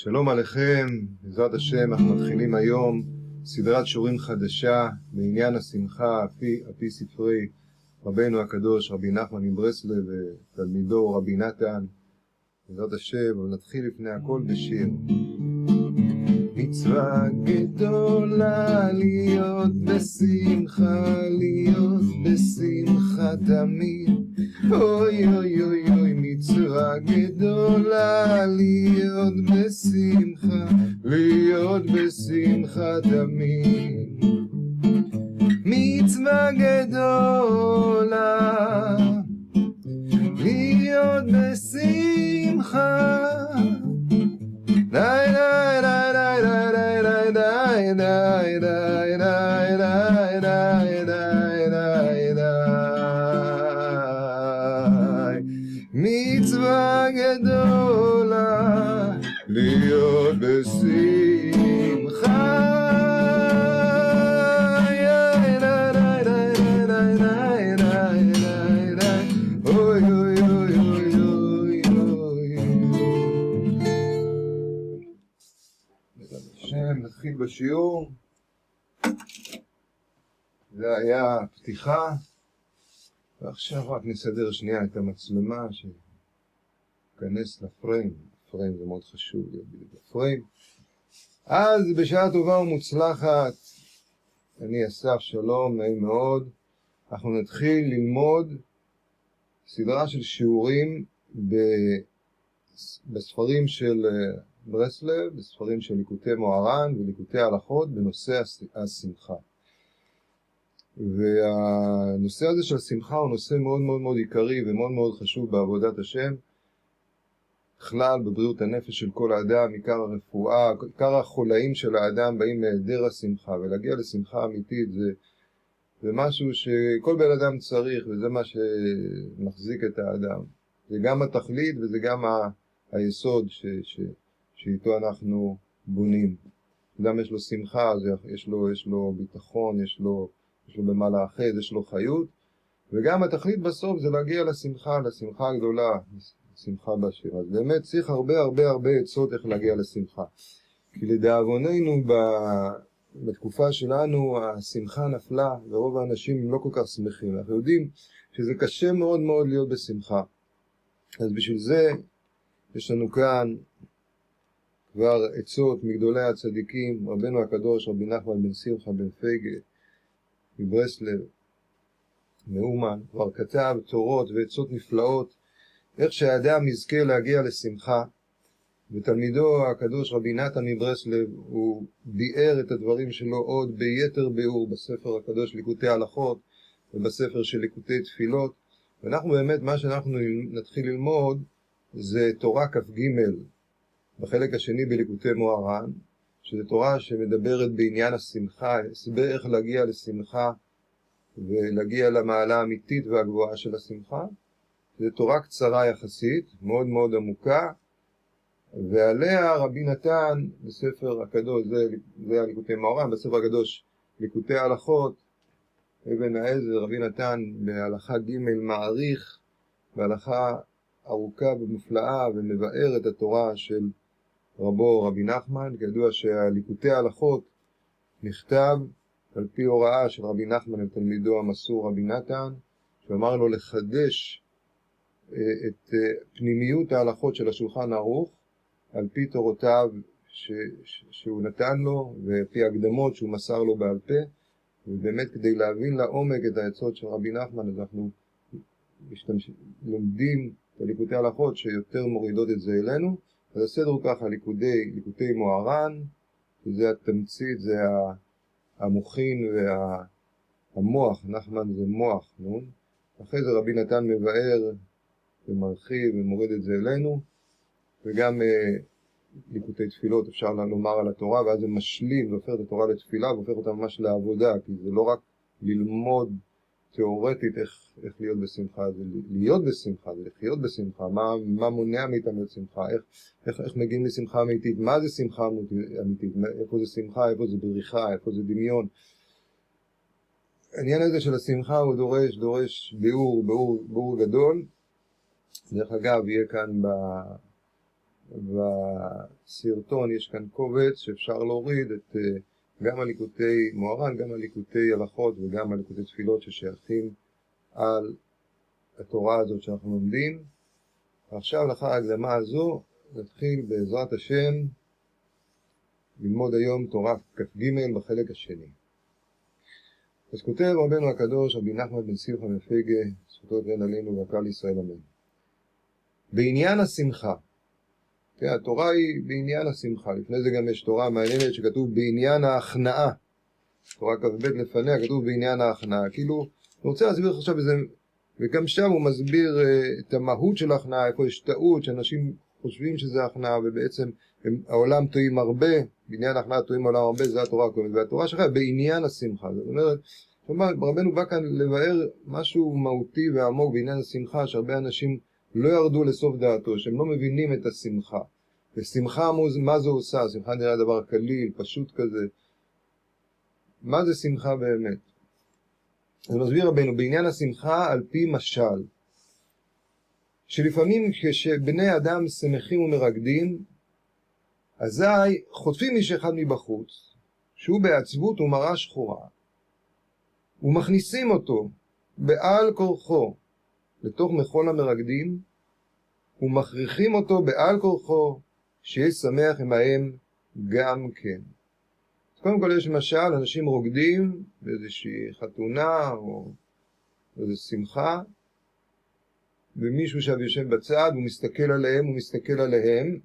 שלום עליכם, בעזרת השם אנחנו מתחילים היום סדרת שיעורים חדשה בעניין השמחה על פי ספרי רבנו הקדוש רבי נחמן מברסלב ותלמידו רבי נתן. בעזרת השם, ונתחיל לפני הכל בשיר. מצווה גדולה להיות בשמחה, להיות בשמחה תמיד. אוי אוי אוי אוי, מצווה גדולה להיות בשמחה, להיות בשמחה תמיד. מצווה גדולה להיות בשמחה. די די די די די די די די די די די די די די. מצווה גדולה להיות בשמחה. אוי אוי אוי אוי אוי אוי. נתחיל בשיעור. זה היה פתיחה, ועכשיו רק נסדר שנייה את המצלמה שכנס לפריים. הפריים זה מאוד חשוב, לפריים. אז בשעה טובה ומוצלחת, אני אסף, שלום, נעים מאוד. אנחנו נתחיל ללמוד סדרה של שיעורים בספרים של ברסלב, בספרים של ליקוטי מוהר"ן וליקוטי הלכות בנושא השמחה. והנושא הזה של השמחה הוא נושא מאוד מאוד מאוד עיקרי ומאוד מאוד חשוב בעבודת השם, בכלל בבריאות הנפש של כל האדם. עיקר הרפואה, עיקר החולאים של האדם באים מהיעדר השמחה, ולהגיע לשמחה אמיתית זה משהו שכל בן אדם צריך, וזה מה שמחזיק את האדם. זה גם התכלית וזה גם היסוד שאיתו אנחנו בונים. אדם יש לו שמחה, אז יש לו ביטחון, יש לו במה לאחד, יש לו חיות, וגם התכלית בסוף זה להגיע לשמחה הגדולה, שמחה בשיר. אז באמת צריך הרבה עצות איך להגיע לשמחה. כי לדאבוננו בתקופה שלנו השמחה נפלה, ורוב האנשים הם לא כל כך שמחים. אנחנו יודעים שזה קשה מאוד מאוד להיות בשמחה. אז בשביל זה יש לנו כאן כבר עצות מגדולי הצדיקים, רבנו הקדוש רבי נחמן בן שמחה בן פייגה מברסלב, מאומן, כבר כתב תורות ועצות נפלאות איך שהאדם יזכה להגיע לשמחה. ותלמידו הקדוש רבי נתן מברסלב הוא ביאר את הדברים שלו עוד ביתר ביאור בספר הקדוש ליקוטי הלכות ובספר של ליקוטי תפילות. ואנחנו באמת, מה שאנחנו נתחיל ללמוד זה תורה כ"ג בחלק השני בליקוטי מוהר"ן, שזו תורה שמדברת בעניין השמחה, הסבר איך להגיע לשמחה ולהגיע למעלה האמיתית והגבוהה של השמחה. זו תורה קצרה יחסית, מאוד מאוד עמוקה, ועליה רבי נתן בספר הקדוש, זה הליקוטי מוהר"ן, בספר הקדוש ליקוטי הלכות, אבן העזר, רבי נתן בהלכה ג' מעריך, בהלכה ארוכה ומופלאה, ומבאר את התורה של רבו רבי נחמן. כידוע שהליקוטי ההלכות נכתב על פי הוראה של רבי נחמן לתלמידו המסור רבי נתן, שאמר לו לחדש את פנימיות ההלכות של השולחן ערוך על פי תורותיו שהוא נתן לו ופי הקדמות שהוא מסר לו בעל פה. ובאמת כדי להבין לעומק את העצות של רבי נחמן, אז אנחנו לומדים את ליקוטי ההלכות שיותר מורידות את זה אלינו. אז הסדר הוא ככה: ליקוטי מוהר"ן, שזה התמצית, זה המוחין והמוח. נחמן זה מוח, נו? אחרי זה רבי נתן מבאר ומרחיב ומוריד את זה אלינו. וגם ליקוטי תפילות אפשר לומר על התורה, ואז זה משלים, זה הופך את התורה לתפילה והופך אותה ממש לעבודה, כי זה לא רק ללמוד תיאורטית איך להיות בשמחה, זה להיות בשמחה, זה לחיות בשמחה. מה מונע מאיתנו להיות שמחה, איך מגיעים לשמחה אמיתית, מה זה שמחה אמיתית, איפה זה שמחה, איפה זה בריחה, איפה זה דמיון. העניין הזה של השמחה הוא דורש ביאור גדול. דרך אגב, יהיה כאן בסרטון יש כאן קובץ שאפשר להוריד את גם הליקוטי מוהר"ן, גם הליקוטי הלכות וגם הליקוטי תפילות ששייכים על התורה הזאת שאנחנו לומדים. ועכשיו לאחר ההקדמה הזו נתחיל בעזרת השם ללמוד היום תורה כ"ג בחלק השני. אז כותב רבנו הקדוש רבי נחמן בן שמחה מפייגה, זכותו תהא עלינו ועל ישראל אמן. בעניין השמחה, התורה היא בעניין השמחה. לפני זה גם יש תורה מעניינת שכתוב בעניין ההכנעה. תורה כ"ב לפניה כתוב בעניין ההכנעה. כאילו, אני רוצה להסביר עכשיו איזה, וגם שם הוא מסביר את המהות של ההכנעה, איפה יש טעות, שאנשים חושבים שזה הכנעה, ובעצם העולם טועים הרבה, בעניין ההכנעה טועים העולם הרבה, זה התורה הקודמת. והתורה שלך בעניין השמחה. זאת אומרת, רבנו בא כאן לבאר משהו מהותי ועמוק בעניין השמחה, שהרבה אנשים לא ירדו לסוף דעתו, שהם לא מבינים את השמחה. ושמחה, מה זה עושה? שמחה נראה דבר קליל, פשוט כזה. מה זה שמחה באמת? אז מסביר רבנו, בעניין השמחה על פי משל, שלפעמים כשבני אדם שמחים ומרקדים, אזי חוטפים איש אחד מבחוץ, שהוא בעצבות ומראה שחורה, ומכניסים אותו בעל כורחו לתוך מחול המרקדים, ומכריחים אותו בעל כורחו שיהיה שמח עמהם גם כן. אז קודם כל יש משל, אנשים רוקדים באיזושהי חתונה או איזו שמחה, ומישהו שם יושב בצד, הוא מסתכל עליהם, הוא מסתכל עליהם,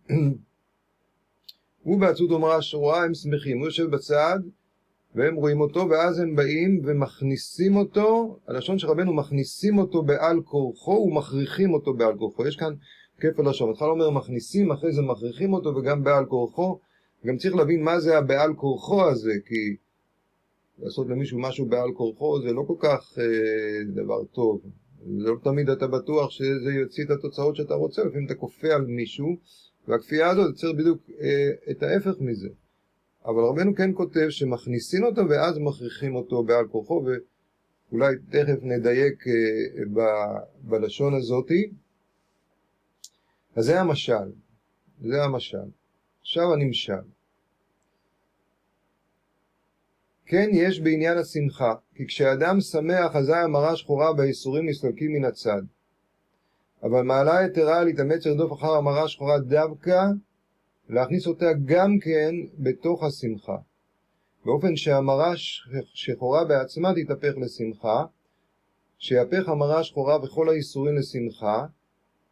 הוא בעצות ומראה שחורה, הם שמחים, הוא יושב בצד, והם רואים אותו, ואז הם באים ומכניסים אותו, הלשון של רבנו, מכניסים אותו בעל כורחו ומכריחים אותו בעל כורחו. יש כאן כפל לשון, התחל אומר מכניסים, אחרי זה מכריחים אותו וגם בעל כורחו. גם צריך להבין מה זה הבעל כורחו הזה, כי לעשות למישהו משהו בעל כורחו זה לא כל כך דבר טוב. זה לא תמיד אתה בטוח שזה יוציא את התוצאות שאתה רוצה, לפעמים אתה כופה על מישהו, והכפייה הזאת צריך בדיוק את ההפך מזה. אבל רבנו כן כותב שמכניסים אותו ואז מכריחים אותו בעל כורחו, ואולי תכף נדייק בלשון הזאתי. אז זה המשל, זה המשל. עכשיו הנמשל. כן, יש בעניין השמחה, כי כשאדם שמח אזי המראה שחורה והאיסורים נסתלקים מן הצד. אבל מעלה יתרה להתאמץ לרדוף אחר המראה שחורה דווקא, להכניס אותה גם כן בתוך השמחה. באופן שהמראה שחורה בעצמה תתהפך לשמחה, שיהפך המראה שחורה וכל האיסורים לשמחה,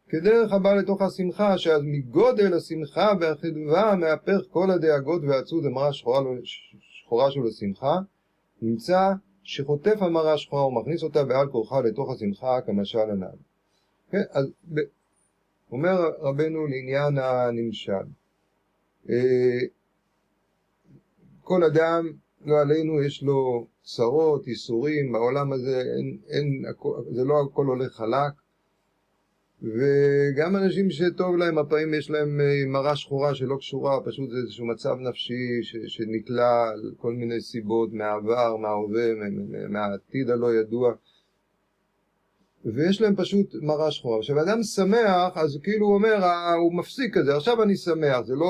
כדרך הבא לתוך השמחה, שאז מגודל השמחה והחדווה מהפך כל הדאגות והעצות המראה שחורה שלו לשמחה, נמצא שחוטף המראה שחורה ומכניס אותה בעל כורחה לתוך השמחה כמשל הנ"ל. כן, אז אומר רבנו לעניין הנמשל, כל אדם, לא עלינו, יש לו צרות, איסורים, בעולם הזה זה לא הכל הולך חלק, וגם אנשים שטוב להם, הפעמים יש להם מראה שחורה שלא קשורה, פשוט זה איזשהו מצב נפשי שנקלע על כל מיני סיבות מהעבר, מההווה, מהעתיד הלא ידוע, ויש להם פשוט מראה שחורה. עכשיו אדם שמח, אז כאילו הוא אומר, הוא מפסיק כזה, עכשיו אני שמח, זה לא,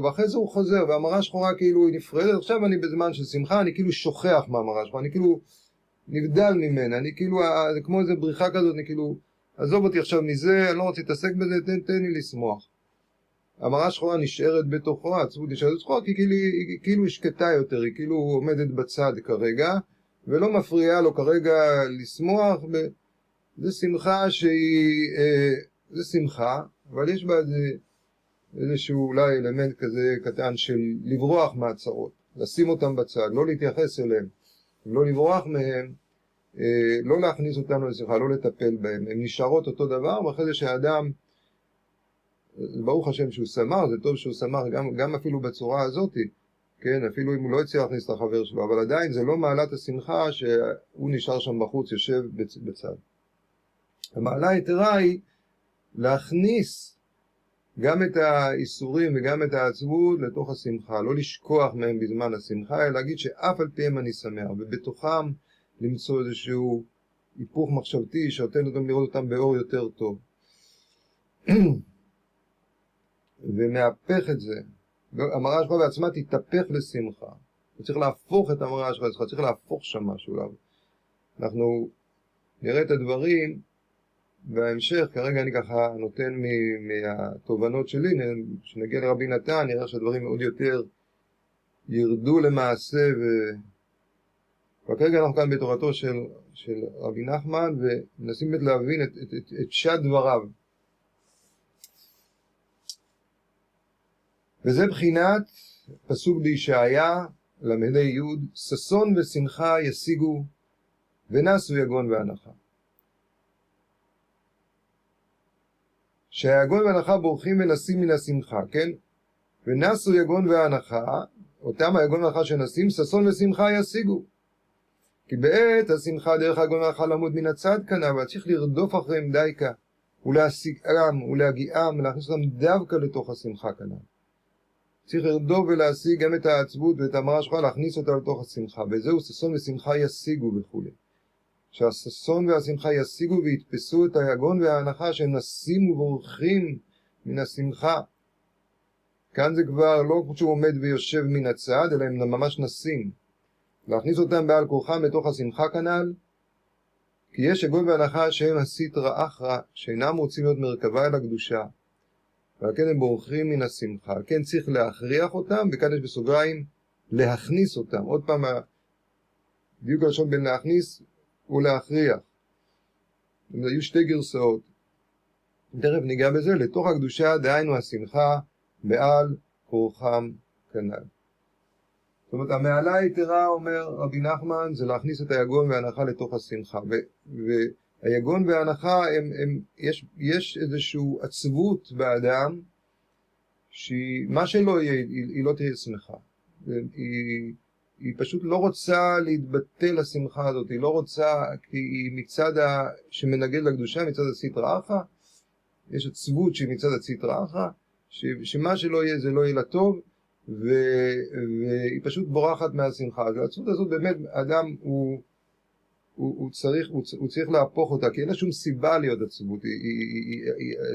ואחרי זה הוא חוזר, והמראה שחורה כאילו היא נפרדת, עכשיו אני בזמן של שמחה, אני כאילו שוכח מהמראה שחורה, אני כאילו נבדל ממנה, אני כאילו, זה כמו איזה בריחה כזאת, אני כאילו, עזוב אותי עכשיו מזה, אני לא רוצה להתעסק בזה, תן לי לשמוח. המראה שחורה נשארת בתוכו, העצבות נשארת בתוכו, כי כאילו היא שקטה יותר, היא כאילו עומדת בצד כרגע, ולא מפריעה לו כרגע לשמוח, זה שמחה שהיא, זה שמחה, אבל יש בה איזשהו אולי אלמנט כזה קטן של לברוח מהצרות, לשים אותם בצד, לא להתייחס אליהם, לא לברוח מהם, לא להכניס אותנו לשמחה, לא לטפל בהם, הן נשארות אותו דבר, ואחרי זה שהאדם, ברוך השם שהוא שמח, זה טוב שהוא שמח גם אפילו בצורה הזאת, כן, אפילו אם הוא לא יצא להכניס את החבר שלו, אבל עדיין זה לא מעלת השמחה שהוא נשאר שם בחוץ, יושב בצד. המעלה היתרה היא להכניס גם את האיסורים וגם את העצבות לתוך השמחה, לא לשכוח מהם בזמן השמחה, אלא להגיד שאף על פיהם אני שמח, ובתוכם למצוא איזשהו היפוך מחשבתי שנותן אותם לראות אותם באור יותר טוב. ומהפך את זה. המראה שלך בעצמה תתהפך לשמחה. אתה צריך להפוך את המראה שלך, אתה צריך להפוך שם משהו. אנחנו נראה את הדברים בהמשך, כרגע אני ככה נותן מהתובנות שלי, כשנגיע לרבי נתן, נראה שהדברים מאוד יותר ירדו למעשה, וכרגע אנחנו כאן בתורתו של רבי נחמן, ומנסים באמת להבין את פשט דבריו. וזה בחינת פסוק בישעיה, למדי י' ששון ושמחה ישיגו, ונסו יגון והנחה. שהיגון והנחה בורחים ונסים מן השמחה, כן? ונסו יגון והנחה, אותם היגון והנחה שנסים, ששון ושמחה ישיגו. כי בעת השמחה דרך היגון והנחה למוד מן הצד כאן, אבל צריך לרדוף אחריהם דייקה, ולהשיגם, ולהגיעם, ולהכניס אותם דווקא לתוך השמחה כאן. צריך לרדוף ולהשיג גם את העצבות ואת המראה שלך, להכניס אותה לתוך השמחה. וזהו ששון ושמחה ישיגו וכו'. שהששון והשמחה ישיגו ויתפסו את היגון וההנחה שהם נסים ובורחים מן השמחה. כאן זה כבר לא כמו שהוא עומד ויושב מן הצד, אלא הם ממש נסים. להכניס אותם בעל כורחם לתוך השמחה כנ"ל, כי יש יגון והנחה שהם הסטרא אחרא, שאינם רוצים להיות מרכבה אל הקדושה. ועל כן הם בורחים מן השמחה. על כן צריך להכריח אותם, וכאן יש בסוגריים להכניס אותם. עוד פעם, בדיוק הראשון בין להכניס ולהכריח. היו שתי גרסאות. תכף ניגע בזה, לתוך הקדושה דהיינו השמחה בעל כורחם כנ"ל. זאת אומרת, המעלה היתרה, אומר רבי נחמן, זה להכניס את היגון וההנחה לתוך השמחה. והיגון וההנחה, יש איזושהי עצבות באדם, שמה שלא יהיה, היא לא תהיה שמחה. היא פשוט לא רוצה להתבטא לשמחה הזאת, היא לא רוצה, כי היא מצד שמנגד לקדושה, מצד הסטרא אחרא, יש עצבות שהיא מצד הסטרא אחרא, שמה שלא יהיה זה לא יהיה לטוב, והיא פשוט בורחת מהשמחה. העצבות הזאת באמת, אדם הוא צריך להפוך אותה, כי אין לה שום סיבה להיות עצבות, היא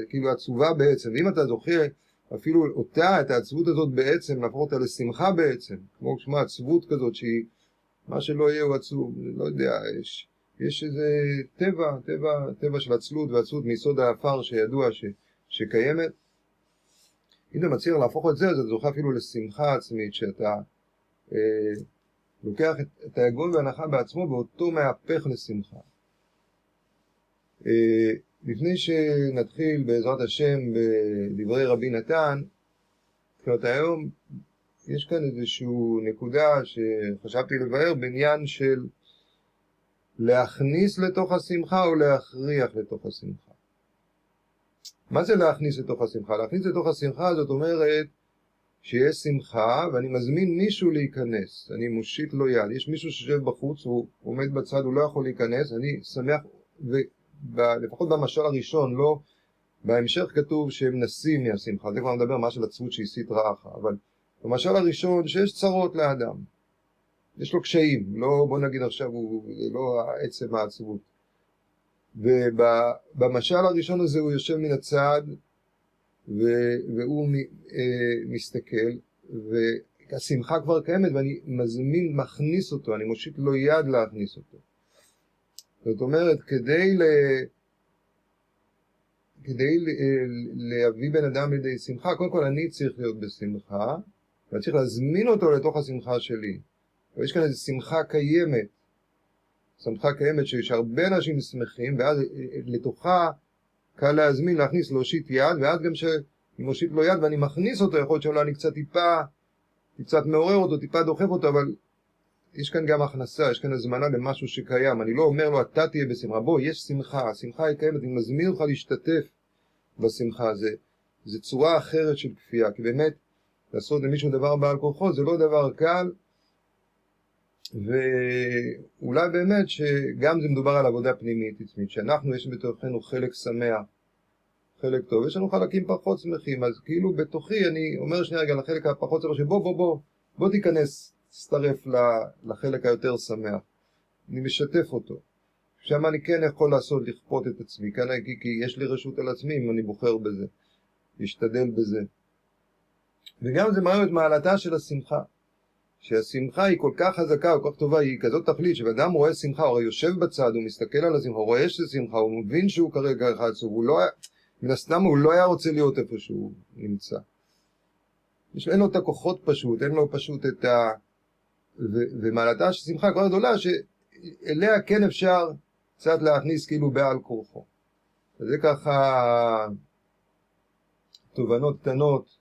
כאילו עצובה בעצם, ואם אתה זוכר אפילו אותה, את העצבות הזאת בעצם, להפוך אותה לשמחה בעצם, כמו שמה עצבות כזאת שהיא, מה שלא יהיה הוא עצוב, לא יודע, יש איזה טבע של עצלות ועצבות מיסוד האפר שידוע שקיימת. אם אתה מצליח להפוך את זה, אז אתה זוכה אפילו לשמחה עצמית, שאתה לוקח את היגון וההנחה בעצמו, ואותו מהפך לשמחה. לפני שנתחיל בעזרת השם בדברי רבי נתן, תחילת היום, יש כאן איזושהי נקודה שחשבתי לבאר בעניין של להכניס לתוך השמחה או להכריח לתוך השמחה. מה זה להכניס לתוך השמחה? להכניס לתוך השמחה זאת אומרת שיש שמחה ואני מזמין מישהו להיכנס, אני מושיט לו יד, יש מישהו שיושב בחוץ, הוא עומד בצד, הוא לא יכול להיכנס, אני שמח, לפחות במשל הראשון, לא, בהמשך כתוב שהם נסים מהשמחה, זה כבר מדבר מה של עצבות שהיא סטרא אחרא, אבל במשל הראשון שיש צרות לאדם, יש לו קשיים, לא בוא נגיד עכשיו הוא לא עצם העצבות, ובמשל הראשון הזה הוא יושב מן הצד והוא מסתכל והשמחה כבר קיימת ואני מזמין, מכניס אותו, אני מושיט לו יד להכניס אותו. זאת אומרת, כדי להביא בן אדם לידי שמחה, קודם כל אני צריך להיות בשמחה, ואני צריך להזמין אותו לתוך השמחה שלי. ויש כאן איזו שמחה קיימת, שיש הרבה אנשים שמחים, ואז לתוכה קל להזמין, להכניס, להושיט יד, ואז גם שאני מושיט לו יד ואני מכניס אותו, יכול להיות שאולי אני קצת מעורר אותו, טיפה דוחף אותו, אבל יש כאן גם הכנסה, יש כאן הזמנה למשהו שקיים. אני לא אומר לו, אתה תהיה בשמחה. בוא, יש שמחה, השמחה היא קיימת, אני מזמין אותך להשתתף בשמחה. זה צורה אחרת של כפייה, כי באמת, לעשות למישהו דבר בעל כורחו, זה לא דבר קל, ואולי באמת שגם זה מדובר על עבודה פנימית עצמית, שאנחנו יש בתוכנו חלק שמח, חלק טוב, יש לנו חלקים פחות שמחים, אז כאילו בתוכי אני אומר שנייה רגע לחלק הפחות שמח, בוא תיכנס, תצטרף לחלק היותר שמח, אני משתף אותו, שם אני כן יכול לכפות את עצמי, כי יש לי רשות על עצמי אם אני בוחר בזה, להשתדל בזה, וגם זה מראה את מעלתה של השמחה. שהשמחה היא כל כך חזקה, כל כך טובה, היא כזאת תכלית, שבאדם רואה שמחה, הוא הרי יושב בצד, הוא מסתכל על השמחה, הוא רואה שזה שמחה, הוא מבין שהוא כרגע אחד עצוב, הוא לא, מן הסתם הוא לא היה רוצה להיות איפה שהוא נמצא. אין לו את הכוחות פשוט, אין לו פשוט את ה... ומעלתה של שמחה כבר גדולה, שאליה כן אפשר קצת להכניס כאילו בעל כורחו. אז זה ככה תובנות קטנות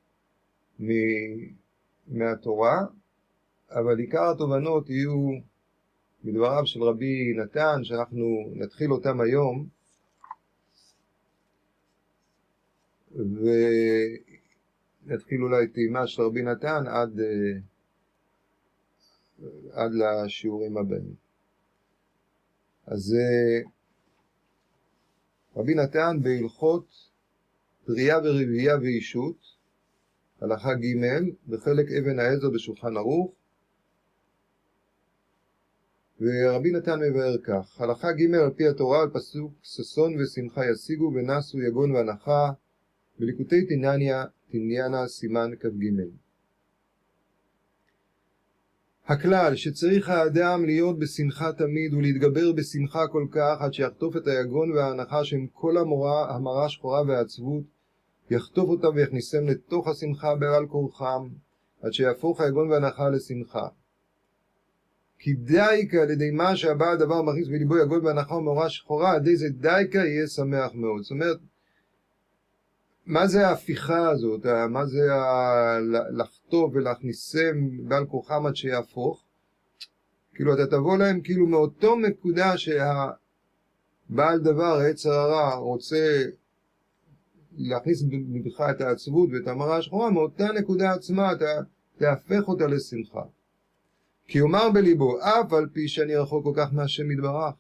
מהתורה, אבל עיקר התובנות יהיו מדבריו של רבי נתן, שאנחנו נתחיל אותם היום, ונתחיל אולי טעימה של רבי נתן עד לשיעורים הבאים. אז רבי נתן בהלכות פרייה ורבייה ואישות, הלכה ג' בחלק אבן העזר בשולחן ערוך, ורבי נתן מבאר כך: הלכה ג' על פי התורה על פסוק ששון ושמחה ישיגו ונסו יגון והנחה, בליקוטי תניאנה סימן כ"ג. הכלל שצריך האדם להיות בשמחה תמיד ולהתגבר בשמחה כל כך עד שיחטוף את היגון וההנחה שהם כל המרה שחורה והעצבות, יחטוף אותם ויכניסם לתוך השמחה בעל כורחם עד שיהפוך היגון וההנחה לשמחה. כי דייקה על ידי מה שהבעל דבר מכניס בליבו יגון והנחה ומרה שחורה, על ידי זה דייקה יהיה שמח מאוד. זאת אומרת, מה זה ההפיכה הזאת? מה זה לחטוף ולהכניסם בעל כורחם עד שיהפוך? כאילו אתה תבוא להם כאילו מאותו נקודה שהבעל דבר, היצר הרע, רוצה להכניס בך את העצבות ואת המרה השחורה, מאותה נקודה עצמה אתה תהפך אותה לשמחה. כי אומר בליבו, אף על פי שאני רחוק כל כך מהשם יתברך,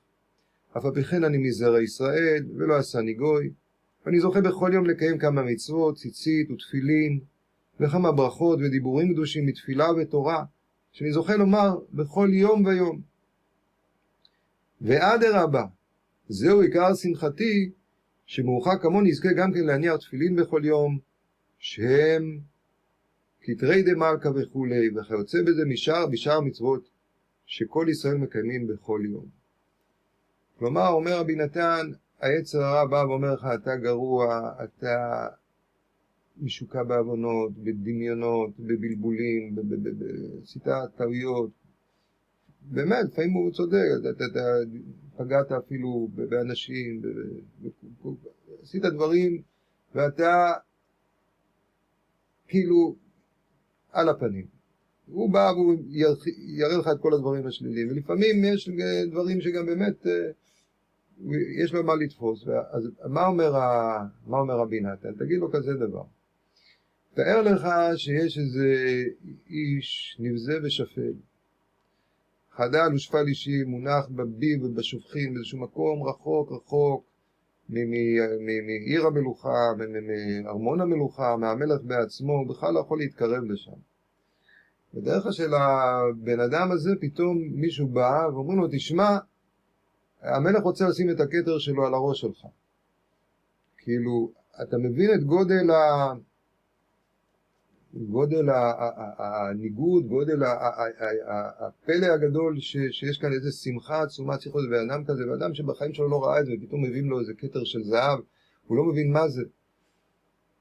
אף על פי כן אני מזרע ישראל ולא עשני גוי, ואני זוכה בכל יום לקיים כמה מצוות, ציצית ותפילין, וכמה ברכות ודיבורים קדושים מתפילה ותורה, שאני זוכה לומר בכל יום ויום. ואדרבה, זהו עיקר שמחתי, שמאוחר כמוני יזכה גם כן להניח תפילין בכל יום, שהם כתרי דמלכה וכולי, וכיוצא בזה בשאר מצוות שכל ישראל מקיימים בכל יום. כלומר, אומר רבי נתן, היצר הרע בא ואומר לך, אתה גרוע, אתה משוקע בעוונות, בדמיונות, בבלבולים, עשית טעויות. באמת, לפעמים הוא צודק, אתה פגעת אפילו באנשים, עשית דברים, ואתה כאילו על הפנים. הוא בא והוא יראה לך את כל הדברים השליליים, ולפעמים יש דברים שגם באמת יש לו מה לתפוס. אז מה אומר רבי נתן? תגיד לו כזה דבר. תאר לך שיש איזה איש נבזה ושפל, חדל ושפל אישי, מונח בביב ובשופכין באיזשהו מקום רחוק רחוק מעיר המלוכה, מארמון המלוכה, מהמלך בעצמו, הוא בכלל לא יכול להתקרב לשם. בדרך של הבן אדם הזה פתאום מישהו בא ואומרים לו, תשמע, המלך רוצה לשים את הכתר שלו על הראש שלך. כאילו, אתה מבין את גודל הניגוד, גודל הפלא הגדול שיש כאן איזה שמחה עצומה, צריך להיות באדם כזה, ואדם שבחיים שלו לא ראה את זה, ופתאום מביאים לו איזה כתר של זהב, הוא לא מבין מה זה.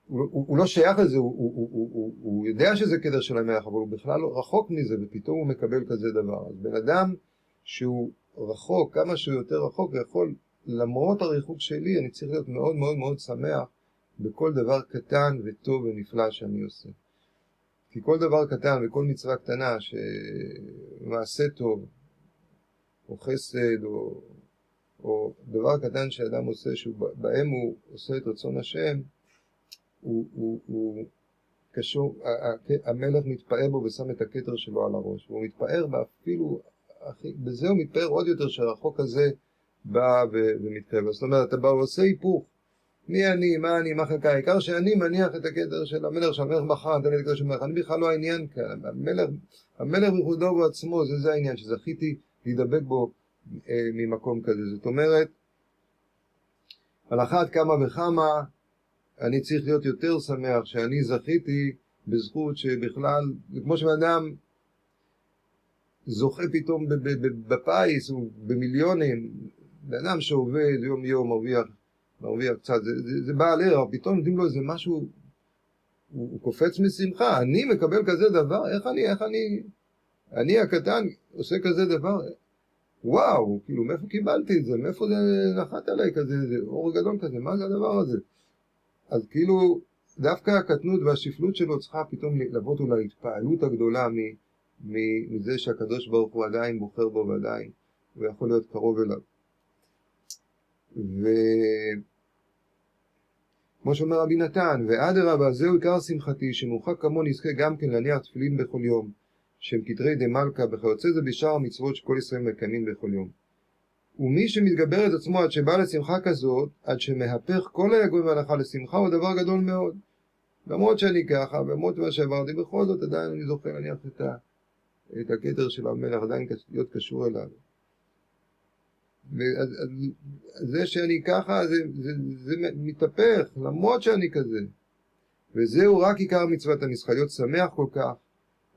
הוא לא שייך לזה, הוא יודע שזה כתר של המלך, אבל הוא בכלל לא רחוק מזה, ופתאום הוא מקבל כזה דבר. אז בן אדם שהוא רחוק, כמה שהוא יותר רחוק, ויכול, למרות הריחוק שלי, אני צריך להיות מאוד מאוד מאוד שמח בכל דבר קטן וטוב ונפלא שאני עושה. כי כל דבר קטן וכל מצווה קטנה שמעשה טוב, או חסד, או דבר קטן שאדם עושה, שבהם הוא עושה את רצון השם, הוא קשור, המלך מתפאר בו ושם את הכתר שלו על הראש, והוא מתפאר ואפילו, בזה הוא מתפאר עוד יותר שהרחוק הזה בא ומתקרב. זאת אומרת, אתה בא ועושה היפוך. מי אני, מה אני, מה חלקה, העיקר שאני מניח את הכתר של המלך, שהמלך בחר, נתן לי את הכתר של המלך, אני בכלל לא העניין כאן, המלך בכבודו ובעצמו, זה העניין, שזכיתי להידבק בו ממקום כזה. זאת אומרת, על אחת כמה וכמה, אני צריך להיות יותר שמח שאני זכיתי בזכות שבכלל, זה כמו שבאדם זוכה פתאום בפיס, הוא במיליונים, באדם שעובד יום יום, מרוויח קצת, זה בעל ערך, פתאום נותנים לו איזה משהו, הוא קופץ משמחה, אני מקבל כזה דבר, איך אני הקטן עושה כזה דבר, וואו, כאילו מאיפה קיבלתי את זה, מאיפה זה נחת עליי כזה, זה אור גדול כזה, מה זה הדבר הזה? אז כאילו, דווקא הקטנות והשפלות שלו צריכה פתאום לבוא לו להתפעלות הגדולה מזה שהקדוש ברוך הוא עדיין בוחר בו ועדיין, הוא יכול להיות קרוב אליו. כמו שאומר רבי נתן, ואדרבה, זהו עיקר שמחתי, שמורחק כמוני יזכה גם כן להניח תפילין בכל יום, שהם כתרי דמלכה, וכיוצא זה בשאר המצוות שכל ישראל מקיימים בכל יום. ומי שמתגבר את עצמו עד שבא לשמחה כזאת, עד שמהפך כל היגון והנחה לשמחה, הוא דבר גדול מאוד. למרות שאני ככה, למרות מה שעברתי, בכל זאת עדיין אני זוכר להניח את הכתר של המלך, עדיין להיות קשור אליו. וזה שאני ככה, זה מתהפך, למרות שאני כזה. וזהו רק עיקר מצוות המשחק, להיות שמח כל כך,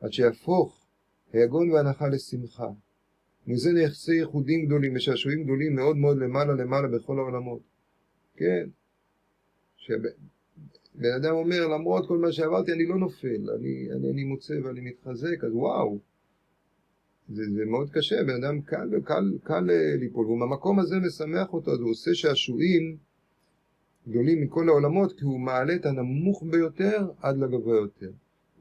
עד שיהפוך היגון והנחה לשמחה. מזה נכסי ייחודים גדולים ושעשועים גדולים מאוד מאוד למעלה בכל העולמות. כן? שבן אדם אומר, למרות כל מה שעברתי, אני לא נופל, אני מוצא ואני מתחזק, אז וואו. זה מאוד קשה, בן אדם קל ליפול, ובמקום הזה משמח אותו, אז הוא עושה שעשועים גדולים מכל העולמות, כי הוא מעלה את הנמוך ביותר עד לגבוה יותר.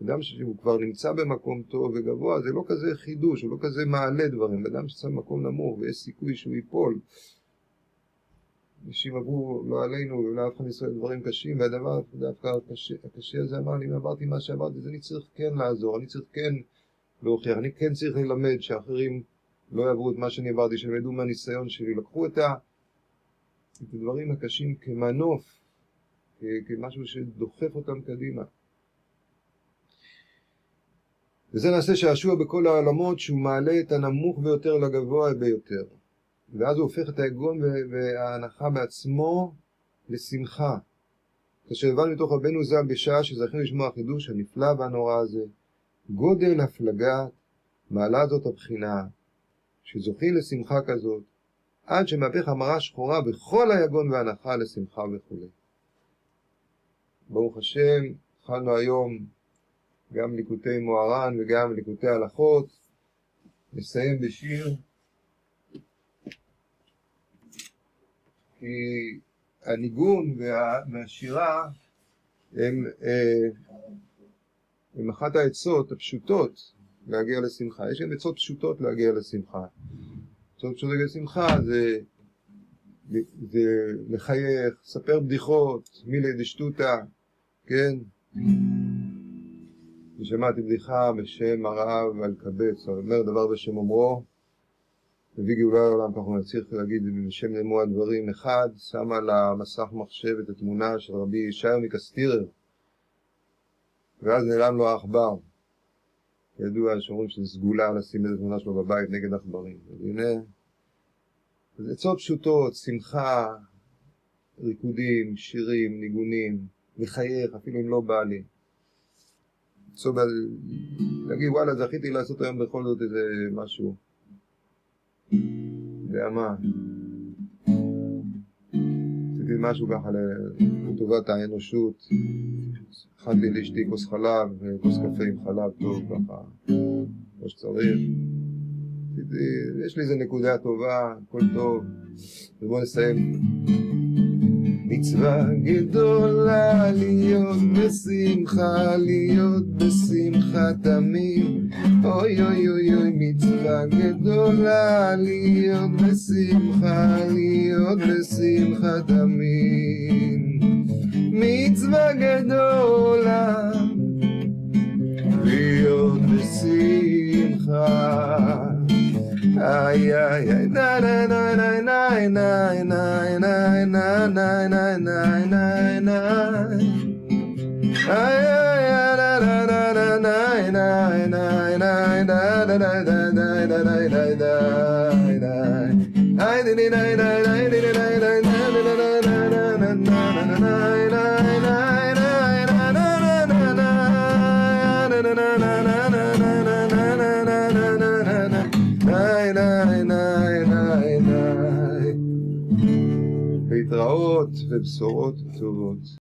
אדם שהוא כבר נמצא במקום טוב וגבוה, זה לא כזה חידוש, הוא לא כזה מעלה דברים. אדם שצא במקום נמוך ויש סיכוי שהוא ייפול. אנשים עברו, לא עלינו, ולא אף אחד ישראל דברים קשים, והדבר דווקא הקשה הזה אמר לי, אם עברתי מה שעברתי, אז אני צריך כן לעזור, אני צריך כן להוכיח, אני כן צריך ללמד שאחרים לא יעברו את מה שאני עברתי, שילמדו מהניסיון שלי, לקחו את הדברים הקשים כמנוף, כמשהו שדוחף אותם קדימה. וזה נעשה שעשוע בכל העולמות, שהוא מעלה את הנמוך ביותר לגבוה ביותר. ואז הוא הופך את היגון וההנחה בעצמו לשמחה. כאשר הבנו מתוך רבנו ז"ל בשעה שזכינו לשמוע החידוש הנפלא והנורא הזה, גודל הפלגת מעלה זאת הבחינה, שזוכים לשמחה כזאת, עד שמהפך המראה שחורה בכל היגון וההנחה לשמחה וכו'. ברוך השם, התחלנו היום גם ליקוטי מוהר"ן וגם ליקוטי הלכות. נסיים בשיר, כי הניגון והשירה הם אחת העצות הפשוטות להגיע לשמחה. יש גם עצות פשוטות להגיע לשמחה. עצות פשוטות להגיע לשמחה זה לחייך, ספר בדיחות, מילי דשטוטה, כן? ושמעתי בדיחה בשם הרב אלקבץ, הוא אומר דבר בשם אומרו, מביא גאולה לעולם, כך הוא צריך להגיד בשם נאמרו הדברים. אחד, שם על המסך מחשב את התמונה של רבי ישעיהו מקסטירר, ואז נעלם לו העכבר. ידוע שאומרים שזה סגולה לשים את התמונה שלו בבית נגד עכברים. והנה, זה עצות פשוטות, שמחה, ריקודים, שירים, ניגונים, לחייך, אפילו אם לא בא לי. להגיד, וואלה, זכיתי לעשות היום בכל זאת איזה משהו. מה? עשיתי משהו ככה לטובת האנושות. הכנתי לאשתי כוס חלב, כוס קפה עם חלב טוב ככה, כמו שצריך. יש לי איזה נקודה טובה, הכל טוב. אז בואו נסיים. מצווה גדולה להיות בשמחה, להיות בשמחה תמיד. אוי אוי אוי אוי, מצווה גדולה להיות בשמחה, להיות בשמחה תמיד. מצווה גדולה להיות בשמחה. ay ay ay na na na na na na na na na na na na na na ay ay na na na na na na na na na na na na na na להתראות ובשורות טובות.